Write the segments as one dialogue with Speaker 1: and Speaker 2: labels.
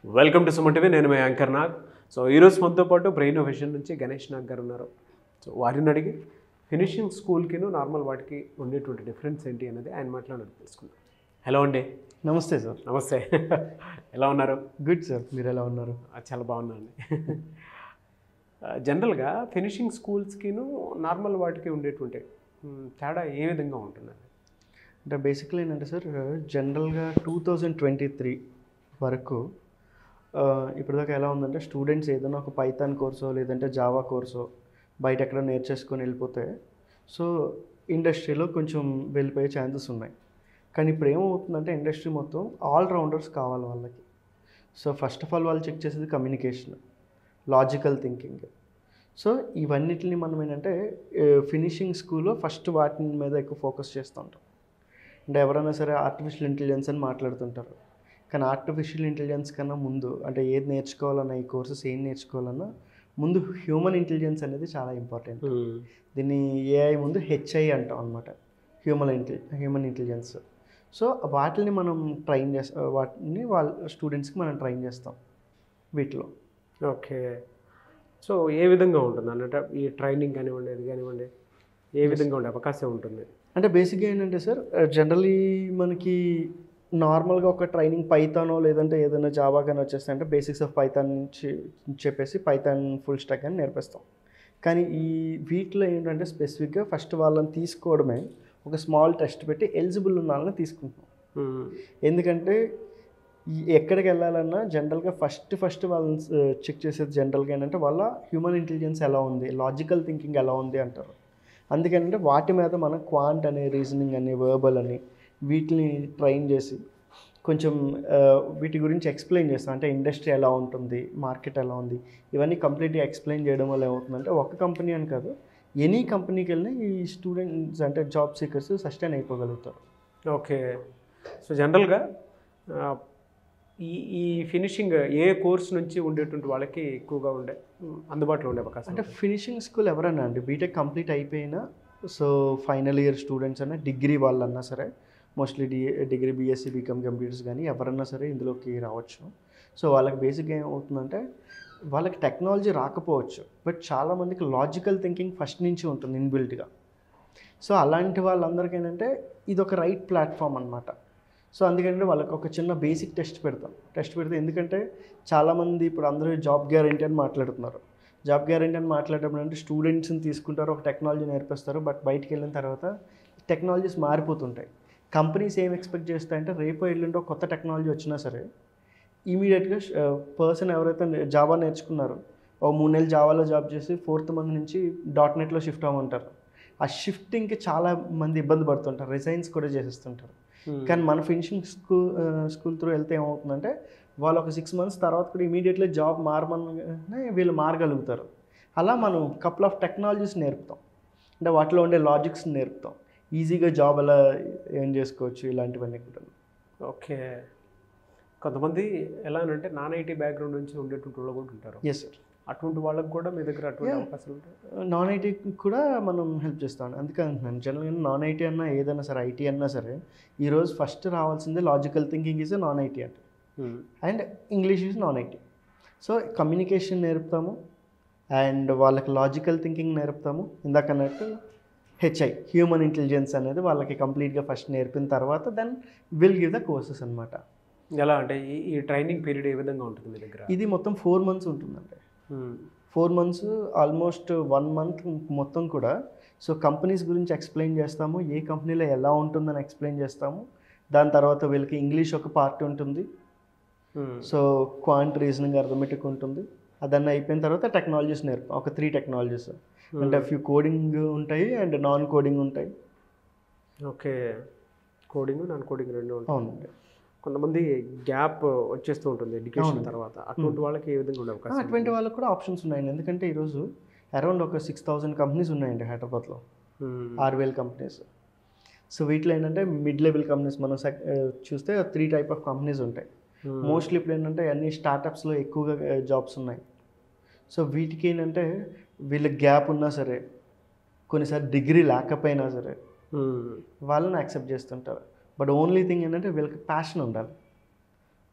Speaker 1: Welcome to Suman TV. నేను మీ anchor Nag. So ఈరోజు మనతో పాటు బ్రెయిన్ ఇన్నోవేషన్ నుంచి గణేష్ నాగ్ గారు ఉన్నారు. సో వారిని అడిగి ఫినిషింగ్ స్కూల్కిను నార్మల్ వాటికి ఉండేటువంటి డిఫరెన్స్ ఏంటి అనేది ఆయన మాట్లాడి తెలుసుకుందాం. హలో అండి.
Speaker 2: నమస్తే సార్.
Speaker 1: నమస్తే. ఎలా ఉన్నారు?
Speaker 2: గుడ్ సార్, మీరు ఎలా ఉన్నారు?
Speaker 1: చాలా బాగున్నాను. జనరల్గా ఫినిషింగ్ స్కూల్స్కిను నార్మల్ వాటికి ఉండేటువంటి తేడా ఏ విధంగా ఉంటుందండి?
Speaker 2: అంటే బేసిక్లీ ఏంటంటే సార్, జనరల్గా 2023 వరకు ఇప్పటిదాకా ఎలా ఉందంటే, స్టూడెంట్స్ ఏదైనా ఒక పైథాన్ కోర్సో లేదంటే జావా కోర్సో బయట ఎక్కడ నేర్చేసుకొని వెళ్ళిపోతే సో ఇండస్ట్రీలో కొంచెం వెళ్ళిపోయే ఛాన్సెస్ ఉన్నాయి. కానీ ఇప్పుడు ఏమవుతుందంటే, ఇండస్ట్రీ మొత్తం ఆల్రౌండర్స్ కావాలి వాళ్ళకి. సో ఫస్ట్ ఆఫ్ ఆల్ వాళ్ళు చెక్ చేసేది కమ్యూనికేషన్, లాజికల్ థింకింగ్. సో ఇవన్నిటిని మనం ఏంటంటే ఫినిషింగ్ స్కూల్లో ఫస్ట్ వాటి మీద ఎక్కువ ఫోకస్ చేస్తూ ఉంటాం. అంటే ఎవరైనా సరే ఆర్టిఫిషియల్ ఇంటెలిజెన్స్ అని మాట్లాడుతుంటారు, కానీ ఆర్టిఫిషియల్ ఇంటెలిజెన్స్ కన్నా ముందు అంటే ఏది నేర్చుకోవాలన్నా, ఈ కోర్సెస్ ఏం నేర్చుకోవాలన్నా ముందు హ్యూమన్ ఇంటెలిజెన్స్ అనేది చాలా ఇంపార్టెంట్. దీన్ని ఏఐ ముందు హెచ్ఐ అంటాం అనమాట, హ్యూమన్ ఇంటెలిజెన్స్. సో వాటిని మనం ట్రైన్ చేస్తాం, వాటిని వాళ్ళ స్టూడెంట్స్కి మనం ట్రైన్ చేస్తాం వీటిలో.
Speaker 1: ఓకే. సో ఏ విధంగా ఉంటుంది అన్నట్టు ఈ ట్రైనింగ్ కానివ్వండి, అది కానివ్వండి, ఏ విధంగా ఉండే అవకాశం ఉంటుంది?
Speaker 2: అంటే బేసిక్గా ఏంటంటే సార్, జనరలీ మనకి నార్మల్గా ఒక ట్రైనింగ్ పైథానో లేదంటే ఏదైనా జావా కానీ వచ్చేస్తాయి అంటే బేసిక్స్ ఆఫ్ పైథాన్ నుంచి చెప్పేసి పైథాన్ ఫుల్ స్టాక్ అని నేర్పిస్తాం. కానీ ఈ వీటిలో ఏంటంటే స్పెసిఫిక్గా ఫస్ట్ వాళ్ళని తీసుకోవడమే ఒక స్మాల్ టెస్ట్ పెట్టి ఎలిజిబుల్ ఉన్న వాళ్ళని తీసుకుంటాం. ఎందుకంటే ఎక్కడికి వెళ్ళాలన్నా జనరల్గా ఫస్ట్ వాళ్ళని చెక్ చేసేది జనరల్గా ఏంటంటే వాళ్ళ హ్యూమన్ ఇంటెలిజెన్స్ ఎలా ఉంది, లాజికల్ థింకింగ్ ఎలా ఉంది అంటారు. అందుకంటే వాటి మీద మనం క్వాంట్ అని, రీజనింగ్ అని, వర్బల్ అని వీటిని ట్రైన్ చేసి కొంచెం వీటి గురించి ఎక్స్ప్లెయిన్ చేస్తాం. అంటే ఇండస్ట్రీ ఎలా ఉంటుంది, మార్కెట్ ఎలా ఉంది, ఇవన్నీ కంప్లీట్గా ఎక్స్ప్లెయిన్ చేయడం వల్ల ఏమవుతుందంటే ఒక కంపెనీ అని కాదు, ఎనీ కంపెనీకి వెళ్ళినా ఈ స్టూడెంట్స్ అంటే జాబ్ సీకర్స్ సస్టైన్ అయిపోగలుగుతారు.
Speaker 1: ఓకే. సో జనరల్గా ఈ ఫినిషింగ్ ఏ కోర్స్ నుంచి ఉండేటువంటి వాళ్ళకి ఎక్కువగా అందుబాటులో ఉండే అవకాశం?
Speaker 2: అంటే ఫినిషింగ్ స్కూల్ ఎవరైనా అండి, బీటెక్ కంప్లీట్ అయిపోయినా, సో ఫైనల్ ఇయర్ స్టూడెంట్స్ అన్నా, డిగ్రీ వాళ్ళన్నా సరే, mostly degree BSc BCom computers కానీ ఎవరన్నా సరే ఇందులోకి రావచ్చు. సో వాళ్ళకి బేసిక్గా ఏమవుతుందంటే, వాళ్ళకి టెక్నాలజీ రాకపోవచ్చు, బట్ చాలామందికి లాజికల్ థింకింగ్ ఫస్ట్ నుంచి ఉంటుంది ఇన్బిల్ట్గా. సో అలాంటి వాళ్ళందరికీ ఏంటంటే ఇది ఒక రైట్ ప్లాట్ఫామ్ అనమాట. సో అందుకంటే వాళ్ళకి ఒక చిన్న బేసిక్ టెస్ట్ పెడితే, ఎందుకంటే చాలామంది ఇప్పుడు అందరూ జాబ్ గ్యారంటీ అని మాట్లాడుతున్నారు. జాబ్ గ్యారంటీ అని మాట్లాడేటప్పుడు అంటే స్టూడెంట్స్ని తీసుకుంటారు, ఒక టెక్నాలజీ నేర్పిస్తారు, బట్ బయటికి వెళ్ళిన తర్వాత టెక్నాలజీస్ మారిపోతుంటాయి. కంపెనీస్ ఏం ఎక్స్పెక్ట్ చేస్తాయంటే రేపు ఎల్లుండి ఒక కొత్త టెక్నాలజీ వచ్చినా సరే ఇమీడియట్గా పర్సన్ ఎవరైతే జావా నేర్చుకున్నారో ఒక 3 నెలలు జావాలో జాబ్ చేసి 4th మంత్ నుంచి .NETలో షిఫ్ట్ అవ్వమంటారు. ఆ షిఫ్టింగ్కి చాలా మంది ఇబ్బంది పడుతుంటారు, రిజైన్స్ కూడా చేసేస్తుంటారు. కానీ మన ఫినిషింగ్ స్కూల్ త్రూ వెళ్తే ఏమవుతుందంటే వాళ్ళు ఒక 6 months తర్వాత కూడా ఇమీడియట్లీ జాబ్ మారమని వీళ్ళు మారగలుగుతారు. అలా మనం కపుల్ ఆఫ్ టెక్నాలజీస్ నేర్పుతాం, అంటే వాటిలో ఉండే లాజిక్స్ నేర్పుతాం, ఈజీగా జాబ్ ఎలా ఏం చేసుకోవచ్చు, ఇలాంటివన్నీ కూడా.
Speaker 1: ఓకే. కొంతమంది ఎలా అంటే నాన్ ఐటీ బ్యాక్గ్రౌండ్ నుంచి ఉండేటువంటి వాళ్ళు కూడా ఉంటారు.
Speaker 2: Yes sir.
Speaker 1: అటువంటి వాళ్ళకి కూడా మీ దగ్గర అటువంటి అవకాశాలు ఉంటాయి?
Speaker 2: నాన్ ఐటీకి కూడా మనం హెల్ప్ చేస్తాం. అందుకే అంటున్నాను, జనరల్గా నాన్ ఐటీ అన్నా ఏదైనా సరే, ఐటీ అన్నా సరే, ఈరోజు ఫస్ట్ రావాల్సిందే logical thinking is non IT అంటే, and English is non IT. So communication నేర్పుతాము అండ్ వాళ్ళకి లాజికల్ థింకింగ్ నేర్పుతాము. ఇందాక అన్నట్టు హెచ్ఐ హ్యూమన్ ఇంటెలిజెన్స్ అనేది వాళ్ళకి కంప్లీట్గా ఫస్ట్ నేర్పిన తర్వాత then will give the courses అనమాట.
Speaker 1: ఎలా అంటే ఈ ట్రైనింగ్ పీరియడ్ ఏ విధంగా ఉంటుంది మీ దగ్గర?
Speaker 2: ఇది మొత్తం 4 months ఉంటుందండి. 4 months, ఆల్మోస్ట్ 1 month మొత్తం కూడా. సో కంపెనీస్ గురించి ఎక్స్ప్లెయిన్ చేస్తాము, ఏ కంపెనీలో ఎలా ఉంటుందని ఎక్స్ప్లెయిన్ చేస్తాము. దాని తర్వాత వీళ్ళకి ఇంగ్లీష్ ఒక పార్ట్ ఉంటుంది, సో క్వాంట్, రీజనింగ్, అర్థమెటిక్ ఉంటుంది. అదన్నీ అయిపోయిన తర్వాత టెక్నాలజీస్ నేర్పుతాం, ఒక 3 టెక్నాలజీస్. అంటే ఫ్యూ కోడింగ్ ఉంటాయి అండ్ నాన్ కోడింగ్ ఉంటాయి.
Speaker 1: ఓకే. కోడింగ్, నాన్ కోడింగ్ రెండు ఉంటాయి.
Speaker 2: అవునండి.
Speaker 1: కొంతమంది గ్యాప్ వచ్చేస్తూ ఉంటుంది ఎడ్యుకేషన్ తర్వాత, అటువంటి వాళ్ళకి ఏ విధంగా ఉండే అవకాశం?
Speaker 2: అటువంటి వాళ్ళకి కూడా ఆప్షన్స్ ఉన్నాయండి. ఎందుకంటే ఈరోజు అరౌండ్ ఒక 6,000 కంపెనీస్ ఉన్నాయండి హైదరాబాద్లో, 6,000 కంపెనీస్. సో వీటిలో ఏంటంటే మిడ్ లెవెల్ కంపెనీస్ మనం చూస్తే 3 type ఆఫ్ కంపెనీస్ ఉంటాయి. మోస్ట్లీ ఇప్పుడు ఏంటంటే అన్ని స్టార్టప్స్లో ఎక్కువగా జాబ్స్ ఉన్నాయి. సో వీటికి ఏంటంటే వీళ్ళకి గ్యాప్ ఉన్నా సరే, కొన్నిసార్లు డిగ్రీ లేకపోయినా సరే వాళ్ళని యాక్సెప్ట్ చేస్తుంటారు. బట్ ఓన్లీ థింగ్ ఏంటంటే వీళ్ళకి ప్యాషన్ ఉండాలి.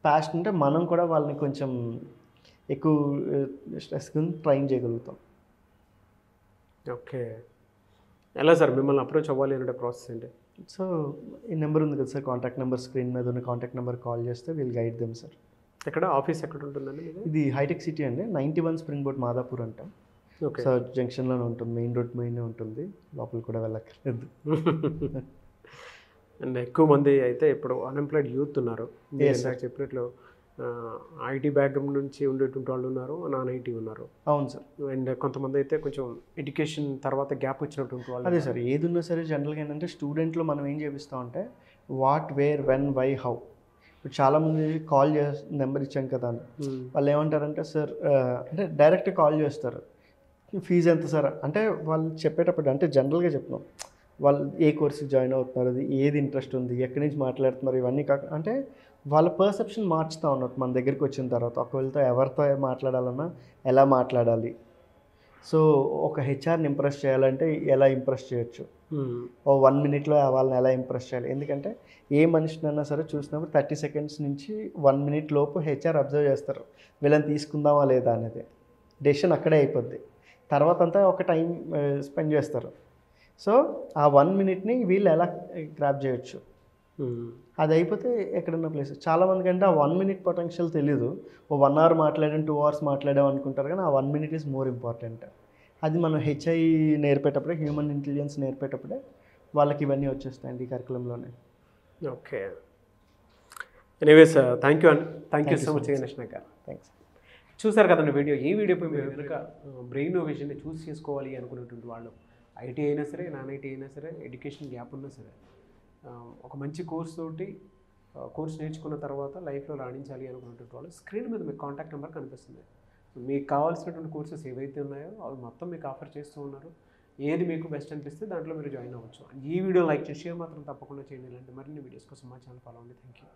Speaker 2: ప్యాషన్ అంటే మనం కూడా వాళ్ళని కొంచెం ఎక్కువ స్ట్రెస్గా ట్రైన్ చేయగలుగుతాం.
Speaker 1: ఓకే. ఎలా సార్ మిమ్మల్ని అప్రోచ్ అవ్వాలి అంటే ప్రాసెస్ ఏంటి?
Speaker 2: సో ఈ నెంబర్ ఉంది కదా సార్, కాంటాక్ట్ నెంబర్, స్క్రీన్ మీద ఉన్న కాంటాక్ట్ నెంబర్ కాల్ చేస్తే వీల్ గైడ్ దెమ్ సార్.
Speaker 1: ఎక్కడ ఆఫీస్ ఎక్కడ ఉంటుందండి మీది?
Speaker 2: ఇది హైటెక్ సిటీ అండి, 91 స్ప్రింగ్ బోర్డ్ మాదాపూర్ అంటాం.
Speaker 1: ఓకే.
Speaker 2: సో జంక్షన్లోనే ఉంటుంది, మెయిన్ రోడ్ మెయిన్ ఉంటుంది, లోపల కూడా వెళ్ళక్కర్లేదు.
Speaker 1: అండ్ ఎక్కువ మంది అయితే ఇప్పుడు అన్ఎంప్లాయిడ్ యూత్ ఉన్నారు.
Speaker 2: Yes, sir.
Speaker 1: ఇందాక చెప్పినట్లు ఐటీ బ్యాక్గ్రౌండ్ నుంచి ఉండేటువంటి వాళ్ళు ఉన్నారు, నాన్ ఐటీ ఉన్నారు.
Speaker 2: అవును సార్.
Speaker 1: అండ్ కొంతమంది అయితే కొంచెం ఎడ్యుకేషన్ తర్వాత గ్యాప్ వచ్చినటువంటి వాళ్ళు.
Speaker 2: అదే సార్, ఏది ఉన్నా సరే జనరల్గా ఏంటంటే స్టూడెంట్లో మనం ఏం చేపిస్తామంటే what, where, when, why, how. ఇప్పుడు చాలామంది కాల్ నెంబర్ ఇచ్చాం కదా అని వాళ్ళు ఏమంటారంటే సార్ అంటే డైరెక్ట్ కాల్ చేస్తారు, ఫీజు ఎంత సార్ అంటే వాళ్ళు చెప్పేటప్పుడు అంటే జనరల్గా చెప్తున్నాం వాళ్ళు ఏ కోర్సుకి జాయిన్ అవుతున్నారు, అది ఏది ఇంట్రెస్ట్ ఉంది, ఎక్కడి నుంచి మాట్లాడుతున్నారు, ఇవన్నీ కాక అంటే వాళ్ళ పర్సెప్షన్ మార్చుతూ ఉన్నట్టు మన దగ్గరికి వచ్చిన తర్వాత. ఒకవేళతో ఎవరితో మాట్లాడాలన్నా ఎలా మాట్లాడాలి, సో ఒక హెచ్ఆర్ని ఇంప్రెస్ చేయాలంటే ఎలా ఇంప్రెస్ చేయొచ్చు, ఓ 1 minute వాళ్ళని ఎలా ఇంప్రెస్ చేయాలి. ఎందుకంటే ఏ మనిషినైనా సరే చూసినప్పుడు 30 seconds నుంచి 1 minute లోపు హెచ్ఆర్ అబ్జర్వ్ చేస్తారు, వీళ్ళని తీసుకుందామా లేదా అనేది. డెసిషన్ అక్కడే అయిపోద్ది, తర్వాత అంతా ఒక టైం స్పెండ్ చేస్తారు. సో ఆ 1 minute వీళ్ళు ఎలా గ్రాప్ చేయొచ్చు, అది అయిపోతే ఎక్కడున్న ప్లేస్. చాలామందికి అంటే ఆ 1 minute పొటెన్షియల్ తెలీదు, ఓ 1 hour మాట్లాడాం 2 hours మాట్లాడాం అనుకుంటారు, కానీ ఆ 1 minute ఈజ్ మోర్ ఇంపార్టెంట్. అది మనం హెచ్ఐ నేర్పేటప్పుడే, హ్యూమన్ ఇంటెలిజెన్స్ నేర్పేటప్పుడే వాళ్ళకి ఇవన్నీ వచ్చేస్తాయండి ఈ కరికులంలోనే.
Speaker 1: ఓకే. ఎనీవేస్ థ్యాంక్ యూ అండి, thank you so much Ganesh గారు.
Speaker 2: థ్యాంక్స్.
Speaker 1: చూసారు కదండి వీడియో. ఈ వీడియోపై మీరు కనుక బ్రెయిన్ ఇన్నోవేషన్ని చూస్ చేసుకోవాలి అనుకునేటువంటి వాళ్ళు, ఐటీ అయినా సరే, నాన్ ఐటీ అయినా సరే, ఎడ్యుకేషన్ గ్యాప్ ఉన్నా సరే, ఒక మంచి కోర్స్ తోటి కోర్స్ నేర్చుకున్న తర్వాత లైఫ్లో రాణించాలి అనుకున్నటువంటి వాళ్ళు స్క్రీన్ మీద మీకు కాంటాక్ట్ నెంబర్ కనిపిస్తుంది. మీకు కావాల్సినటువంటి కోర్సెస్ ఏవైతే ఉన్నాయో అవి మొత్తం మీకు ఆఫర్ చేస్తూ ఉన్నారు. ఏది మీకు బెస్ట్ అనిపిస్తే దాంట్లో మీరు జాయిన్ అవ్వచ్చు. ఈ వీడియో లైక్ చేసి షేర్ మాత్రం తప్పకుండా చేయండి. ఇలాంటి మరిన్ని వీడియోస్ కోసం మా ఛానల్ ఫాలో అవ్వండి. Thank you.